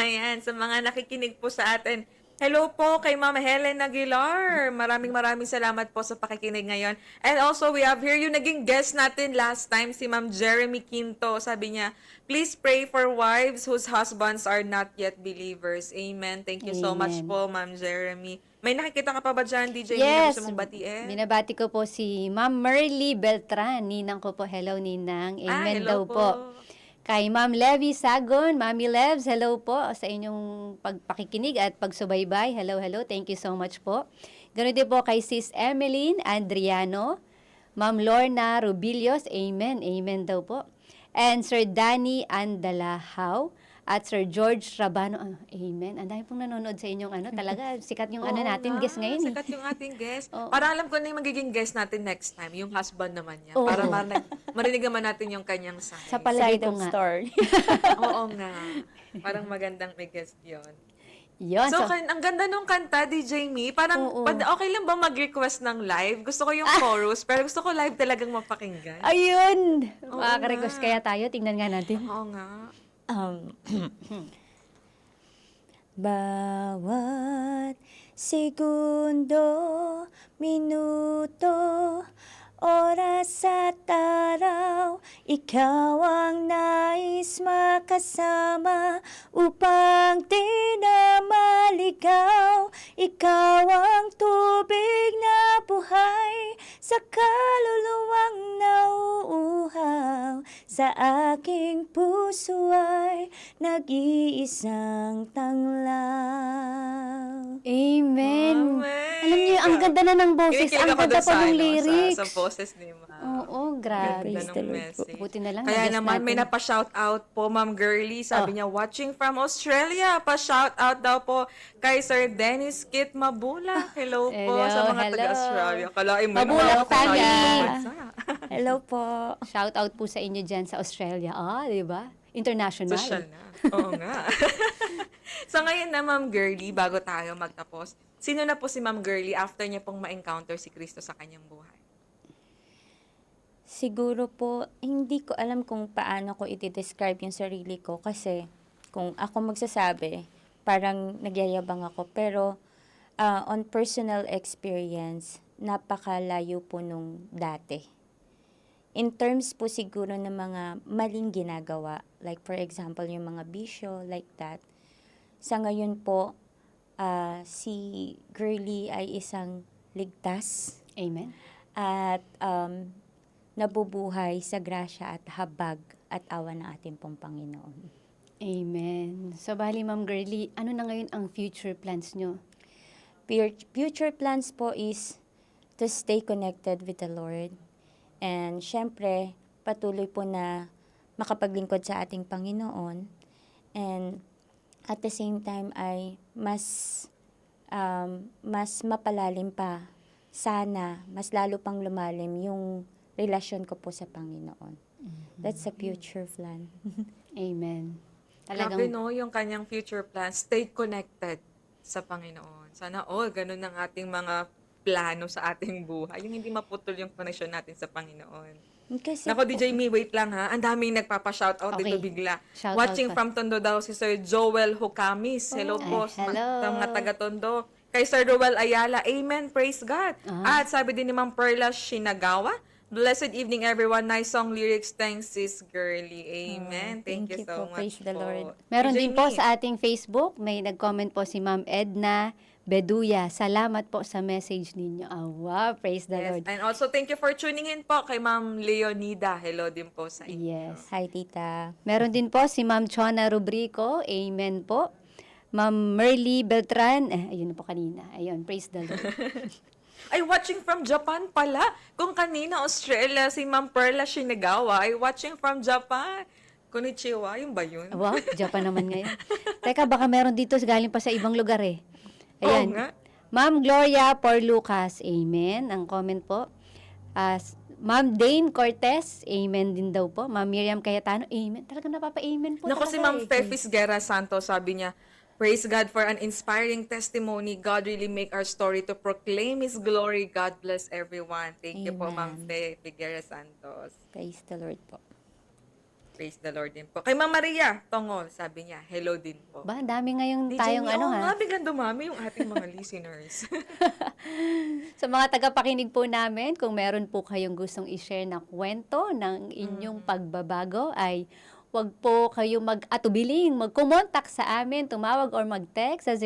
Ayan, sa mga nakikinig po sa atin Hello po kay Ma'am Helen Aguilar. Maraming salamat po sa pakikinig ngayon. And also, we have here yung naging guest natin last time, si Ma'am Jeremy Quinto. Sabi niya, please pray for wives whose husbands are not yet believers. Amen. Thank you so much Amen. po, Ma'am Jeremy. May nakikita ka pa ba dyan, DJ? Yes, Gusto mong batiin? binabati ko po si Ma'am Merly Beltran. Ninang ko po, hello Ninang. Amen hello daw po. Kay Ma'am Levy Sagon, Mami Levs, hello po sa inyong pagpakikinig at pagsubaybay. Hello, hello. Thank you so much po. Ganoon din po kay Sis Emeline Andriano, Ma'am Lorna Rubilios, amen, amen daw po. And Sir Danny Andalahaw at Sir George Rabano, amen. Ang dami pong nanonood sa inyong talaga sikat yung Oo natin nga, guest ngayon. Sikat yung ating guest. Oo. Parang alam ko na yung magiging guest natin next time, yung husband naman niya. Oo. Para marinig naman natin yung kanyang side. Sa palagay Side ko of nga. story. Oo nga. Parang magandang may guest yun. Yun, So, ang ganda nung kanta, DJ Me. Parang, Oo. okay lang ba mag-request ng live? Gusto ko yung chorus, pero gusto ko live talagang mapakinggan. ayun! Oo Makaka-request nga. kaya tayo. Tingnan nga natin. Oo nga. Um, Bawat segundo, minuto, oras at araw, ikaw ang nais makasama upang di na maligaw. Ikaw ang tubig na buhay sa kaluluwang nauuhaw. Sa aking puso ay nag-iisang tanglaw. Amen. Amen. Alam niyo, ang ganda na ng boses. Kinikilig Ang ako ganda dun pa ng sa lyrics. Sa boses ni Ma'am. Oo, grabe. Praise the Ganda ng Lord po. message. Buti na lang Kaya na-guest naman, may natin. napa-shout out po, Ma'am Girly. Sabi niya, watching from Australia. Pa-shout out daw po kay Sir Dennis Kit Mabula. Hello po Hello, sa mga hello. taga-Australia. Kalain mo Mabula naman ako sa family. ibang bansa. Hello po. Shout out po sa inyo dyan sa Australia. Di ba? International. Social na. Oo nga. So ngayon na, Ma'am Girly, bago tayo magtapos, sino na po si Ma'am Girly after niya pong ma-encounter si Kristo sa kanyang buhay? Siguro po, hindi ko alam kung paano ko i-describe yung sarili ko kasi kung ako magsasabi, parang nagyayabang ako. Pero on personal experience, napakalayo po nung dati. In terms po siguro ng mga maling ginagawa, like for example, yung mga bisyo, like that. Sa ngayon po, si Girly ay isang ligtas Amen. at nabubuhay sa grasya at habag at awa ng ating pong Panginoon. Amen. So, bali, Ma'am Girly, ano na ngayon ang future plans nyo? Future plans po is to stay connected with the Lord. And syempre, patuloy po na makapaglingkod sa ating Panginoon. And at the same time ay mas mapalalim pa. Sana, mas lalo pang lumalim yung relasyon ko po sa Panginoon. That's a future plan. Amen. Grabe no, yung kanyang future plans, stay connected sa Panginoon. Sana all, ganun ang ating mga plano sa ating buhay. Yung hindi maputol yung connection natin sa Panginoon. Kasi Nako, DJ Me, wait lang ha. Ang daming nagpapa-shoutout Okay. dito bigla. Shoutout Watching pa. from Tondo daw si Sir Joel Hukamis. Hello po Ay, hello. sa mga taga-Tondo. Kay Sir Roel Ayala, Amen, praise God. At sabi din ni Ma'am Perla Shinagawa, Blessed evening everyone. Nice song lyrics. Thanks, sis Girly. Amen. Thank you thank you so po. much Praise the po. Lord. Meron DJ din po Me. sa ating Facebook, may nag-comment po si Ma'am Edna Beduya. Salamat po sa message ninyo. Wow, praise the Yes. Lord. And also, thank you for tuning in po kay Ma'am Leonida. Hello din po sa inyo. Yes. Hi, tita. Meron din po si Ma'am Chona Rubrico. Amen po. Ma'am Merly Beltran. Ayun na po kanina. Ayun, praise the Lord. Ay, watching from Japan pala. Kung kanina Australia, si Ma'am Perla Shinagawa ay watching from Japan. Konnichiwa, yung ba yun? Wow, Japan naman ngayon. Teka, baka meron dito galing pa sa ibang lugar eh. Ayan. Oo nga. Ma'am Gloria Por Lucas, amen. Ang comment po. Ma'am Dane Cortez, amen din daw po. Ma'am Miriam Cayetano, amen. Talagang napapa-amen po. Naku, si talaga Ma'am eh. Fefis Guerra Santos, sabi niya, praise God for an inspiring testimony. God really make our story to proclaim His glory. God bless everyone. Thank you po, Ma'am Amen. Fefis Guerra Santos. Praise the Lord po. Praise the Lord din po. Kay Ma'am Maria Tongol, sabi niya, hello din po. Ba, ang dami ngayong DJ tayong May, ano oo ha. nga, biglang dumami yung ating mga listeners. Sa mga tagapakinig po namin, kung meron po kayong gustong i-share na kwento ng inyong pagbabago, ay wag po kayong mag-atubiling, mag-kumontak sa amin, tumawag or mag-text sa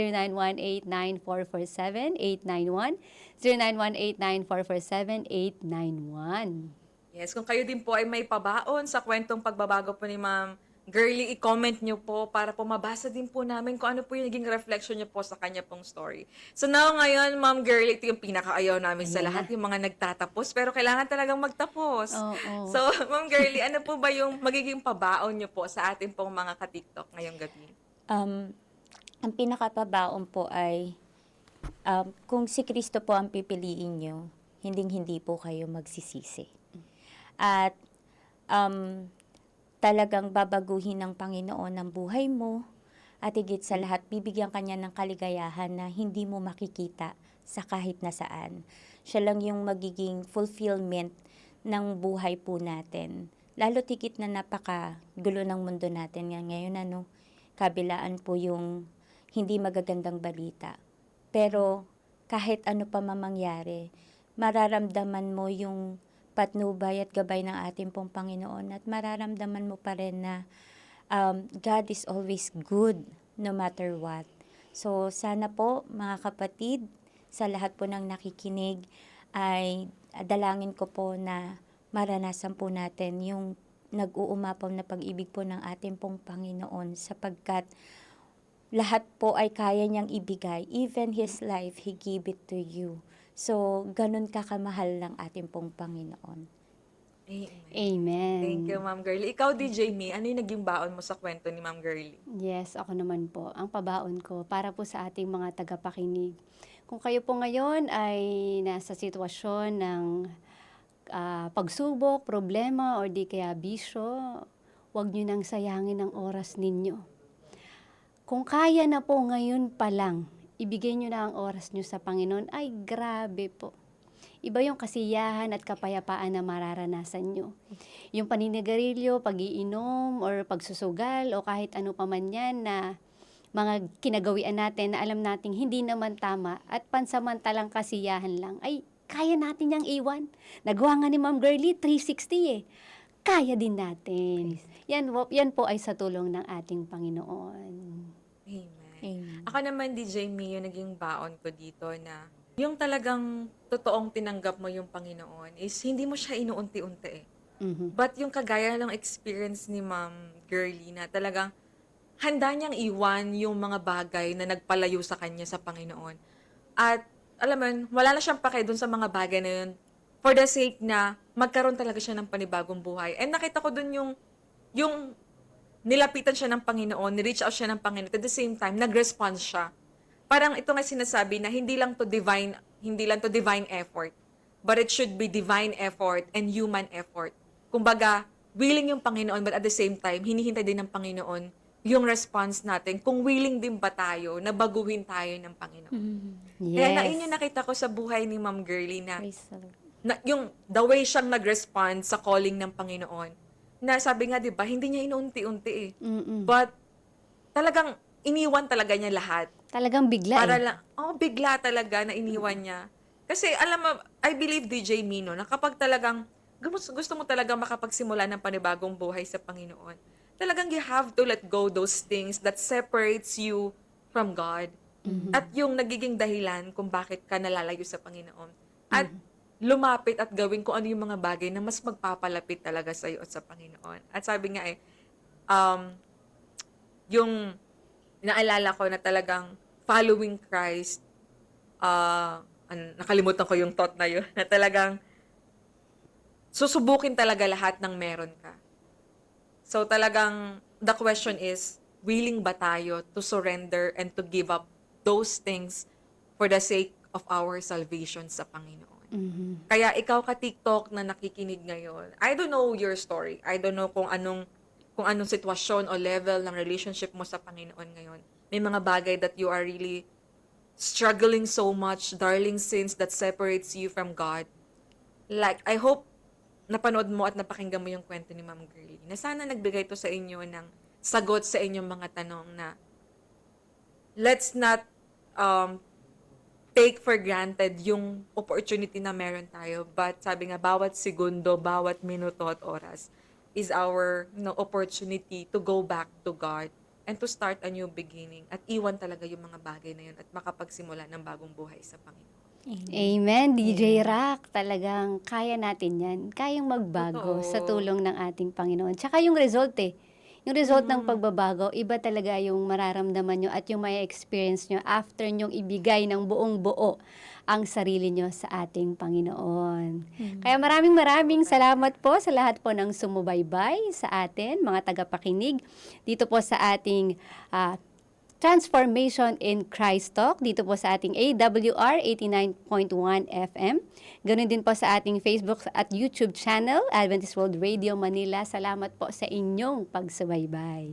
0918-9447-891, 0918-9447-891. Yes, kung kayo din po ay may pabaon sa kwentong pagbabago po ni Ma'am Girlie, i-comment nyo po para po mabasa din po namin kung ano po yung naging reflection nyo po sa kanya pong story. So now ngayon, Ma'am Girlie, ito yung pinakaayaw namin sa lahat, yung mga nagtatapos, pero kailangan talagang magtapos. Oo. So, Ma'am Girlie, ano po ba yung magiging pabaon nyo po sa ating pong mga ka-TikTok ngayong gabi? Ang pinakapabaon po ay kung si Kristo po ang pipiliin nyo, hinding-hindi po kayo magsisisi. At talagang babaguhin ng Panginoon ang buhay mo at higit sa lahat, bibigyan kanya ng kaligayahan na hindi mo makikita sa kahit na saan. Siya lang yung magiging fulfillment ng buhay po natin. Lalo tikit na napakagulo ng mundo natin ngayon, kabilaan po yung hindi magagandang balita. Pero kahit ano pa mamangyari, mararamdaman mo yung patnubay at gabay ng ating pong Panginoon at mararamdaman mo pa rin na God is always good no matter what. So sana po mga kapatid, sa lahat po ng nakikinig ay dalangin ko po na maranasan po natin yung nag-uumapaw na pag-ibig po ng ating pong Panginoon sapagkat lahat po ay kaya niyang ibigay. Even His life, He gave it to you. So, ganun kakamahal ng ating pong Panginoon. Amen. Amen. Thank you, Ma'am Girlie. Ikaw, DJ Me, ano yung naging baon mo sa kwento ni Ma'am Girlie? Yes, ako naman po. Ang pabaon ko para po sa ating mga tagapakinig. Kung kayo po ngayon ay nasa sitwasyon ng pagsubok, problema, or di kaya bisyo, huwag nyo nang sayangin ang oras ninyo. Kung kaya na po ngayon pa lang, ibigay nyo na ang oras nyo sa Panginoon, ay grabe po. Iba yung kasiyahan at kapayapaan na mararanasan nyo. Yung paninigarilyo, pag-iinom, or pagsusugal, o kahit ano pa man yan na mga kinagawian natin na alam nating hindi naman tama at pansamantalang kasiyahan lang, ay kaya natin yang iwan. Nagawa nga ni Ma'am Girlie, 360 eh. Kaya din natin. Yan po ay sa tulong ng ating Panginoon. Amen. Amen. Ako naman, DJ Me, yung naging baon ko dito na yung talagang totoong tinanggap mo yung Panginoon is hindi mo siya inuunti-unti eh. Mhm. But yung kagaya ng experience ni Ma'am Girlie na talagang handa niyang iwan yung mga bagay na nagpalayo sa kanya sa Panginoon. At alam mo yun, wala na siyang pake dun sa mga bagay na yun for the sake na magkaroon talaga siya ng panibagong buhay. And nakita ko dun yung nilapitan siya ng Panginoon, ni-reach out siya ng Panginoon. At the same time, nag-response siya. Parang ito nga sinasabi na hindi lang to divine effort, but it should be divine effort and human effort. Kumbaga, willing yung Panginoon, but at the same time, hinihintay din ng Panginoon yung response natin kung willing din ba tayo na baguhin tayo ng Panginoon. Kaya na yun yung nakita ko sa buhay ni Ma'am Girlie na, Praise the Lord. yung the way siyang nag-respond sa calling ng Panginoon. Na sabi nga, di ba, hindi niya inuunti-unti eh. Mm-mm. But talagang iniwan talaga niya lahat. Talagang bigla Para eh. lang, bigla talaga na iniwan niya. Kasi alam mo, I believe DJ Mino, na kapag talagang gusto mo talaga makapagsimula ng panibagong buhay sa Panginoon, talagang you have to let go those things that separates you from God. At yung nagiging dahilan kung bakit ka nalalayo sa Panginoon. At lumapit at gawin kung ano yung mga bagay na mas magpapalapit talaga sa iyo at sa Panginoon. At sabi nga yung naalala ko na talagang following Christ, nakalimutan ko yung thought na yun, na talagang susubukin talaga lahat ng meron ka. So talagang the question is, willing ba tayo to surrender and to give up those things for the sake of our salvation sa Panginoon? Kaya ikaw ka-TikTok na nakikinig ngayon, I don't know your story. I don't know kung anong sitwasyon o level ng relationship mo sa Panginoon ngayon. May mga bagay that you are really struggling so much, darling sins that separates you from God. Like, I hope napanood mo at napakinggan mo yung kwento ni Ma'am Girlie, na sana nagbigay to sa inyo ng sagot sa inyong mga tanong na let's not take for granted yung opportunity na meron tayo. But sabi nga, bawat segundo, bawat minuto at oras is our opportunity to go back to God and to start a new beginning at iwan talaga yung mga bagay na yun at makapagsimula ng bagong buhay sa Panginoon. Amen, DJ Rock. Talagang kaya natin yan. Kayang magbago Totoo. sa tulong ng ating Panginoon. Tsaka yung result Yung result ng pagbabago, iba talaga yung mararamdaman nyo at yung may experience nyo after nyong ibigay ng buong buo ang sarili nyo sa ating Panginoon. Kaya maraming salamat po sa lahat po ng sumubaybay sa atin, mga tagapakinig, dito po sa ating Transformation in Christ Talk, dito po sa ating AWR 89.1 FM. Ganun din po sa ating Facebook at YouTube channel, Adventist World Radio Manila. Salamat po sa inyong pagsubaybay.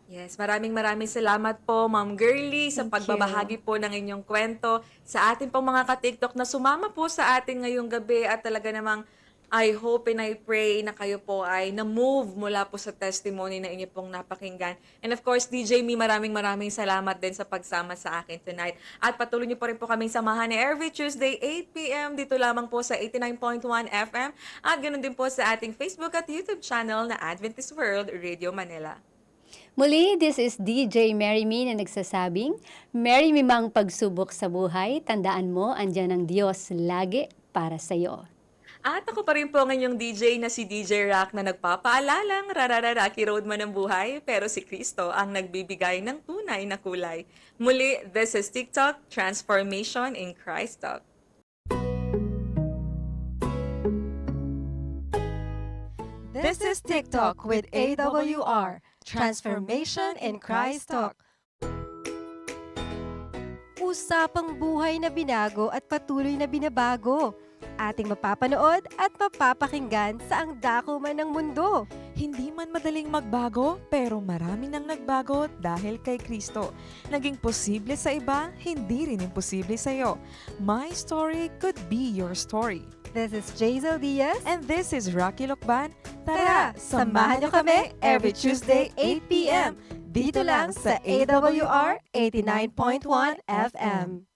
Yes, maraming salamat po, Ma'am Girlie, sa pagbabahagi po ng inyong kwento sa ating pong mga ka-TikTok na sumama po sa atin ngayong gabi at talaga namang I hope and I pray na kayo po ay na-move mula po sa testimony na inyo pong napakinggan. And of course, DJ Me, maraming salamat din sa pagsama sa akin tonight. At patuloy niyo po rin po kaming samahan every Tuesday, 8 p.m. dito lamang po sa 89.1 FM. At ganoon din po sa ating Facebook at YouTube channel na Adventist World Radio Manila. Muli, this is DJ Mary Me na nagsasabing, Mary Me mang pagsubok sa buhay, tandaan mo, andyan ang Diyos lagi para sa iyo. At ako pa rin po ang inyong DJ na si DJ Rock na nagpapaalalang rarararaki road man ang buhay, pero si Kristo ang nagbibigay ng tunay na kulay. Muli, this is TikTok, Transformation in Christ Talk. This is TikTok with AWR, Transformation in Christ Talk. Usapang buhay na binago at patuloy na binabago. Ating mapapanood at mapapakinggan sa ang dako man ng mundo. Hindi man madaling magbago, pero marami nang nagbago dahil kay Kristo. Naging posible sa iba, hindi rin imposible sa iyo. My story could be your story. This is Jazel Diaz. And this is Rocky Lokban. Tara, samahan niyo kami every Tuesday 8 p.m. dito lang sa AWR 89.1 FM.